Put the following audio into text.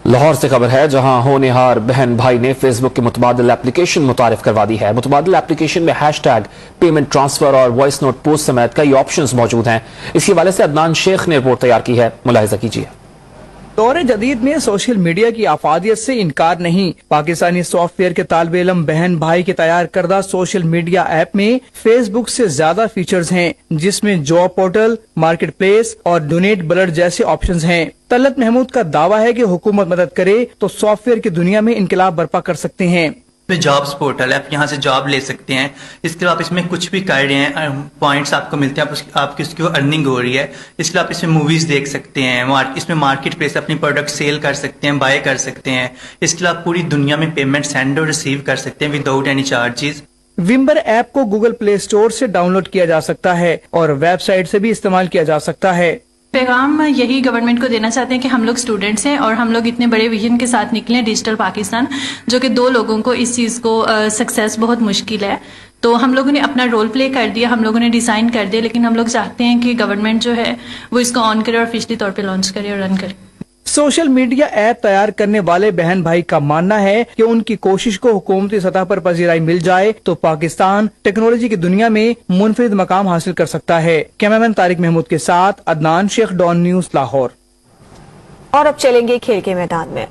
لاہور سے خبر ہے جہاں ہونہار بہن بھائی نے فیس بک کی متبادل اپلیکیشن متعارف کروا دی ہے۔ متبادل اپلیکیشن میں ہیش ٹیگ، پیمنٹ ٹرانسفر اور وائس نوٹ پوسٹ سمیت کئی آپشنز موجود ہیں۔ اسی حوالے سے عدنان شیخ نے رپورٹ تیار کی ہے، ملاحظہ کیجیے۔ دور جدید میں سوشل میڈیا کی افادیت سے انکار نہیں۔ پاکستانی سافٹ ویئر کے طالب علم بہن بھائی کے تیار کردہ سوشل میڈیا ایپ میں فیس بک سے زیادہ فیچرز ہیں، جس میں جاب پورٹل، مارکیٹ پلیس اور ڈونیٹ بلڈ جیسے آپشنز ہیں۔ طلعت محمود کا دعویٰ ہے کہ حکومت مدد کرے تو سافٹ ویئر کی دنیا میں انقلاب برپا کر سکتے ہیں۔ جابس پورٹل ہے، آپ یہاں سے جاب لے سکتے ہیں۔ اس کے علاوہ آپ اس میں کچھ بھی کر رہے ہیں، پوائنٹس آپ کو ملتے ہیں، آپ کی اس کی ارننگ ہو رہی ہے۔ اس کے علاوہ آپ اس میں موویز دیکھ سکتے ہیں، اس میں مارکیٹ پلیس اپنی پروڈکٹ سیل کر سکتے ہیں، بائی کر سکتے ہیں۔ اس کے علاوہ پوری دنیا میں پیمنٹ سینڈ اور ریسیو کر سکتے ہیں وداؤٹ اینی چارجز۔ ومبر ایپ کو گوگل پلے اسٹور سے ڈاؤن لوڈ کیا جا سکتا ہے اور ویب سائٹ سے بھی استعمال کیا جا سکتا ہے۔ پیغام یہی گورنمنٹ کو دینا چاہتے ہیں کہ ہم لوگ اسٹوڈنٹس ہیں اور ہم لوگ اتنے بڑے ویژن کے ساتھ نکلے ڈیجیٹل پاکستان، جو کہ 2 لوگوں کو اس چیز کو سکسیس بہت مشکل ہے۔ تو ہم لوگوں نے اپنا رول پلے کر دیا، ہم لوگوں نے ڈیزائن کر دیا، لیکن ہم لوگ چاہتے ہیں کہ گورنمنٹ جو ہے وہ اس کو آن کرے اور آفیشلی طور پہ لانچ کرے اور رن کرے۔ سوشل میڈیا ایپ تیار کرنے والے بہن بھائی کا ماننا ہے کہ ان کی کوشش کو حکومتی سطح پر پذیرائی مل جائے تو پاکستان ٹیکنالوجی کی دنیا میں منفرد مقام حاصل کر سکتا ہے۔ کیمرامین طارق محمود کے ساتھ عدنان شیخ، ڈان نیوز، لاہور۔ اور اب چلیں گے کھیل کے میدان میں۔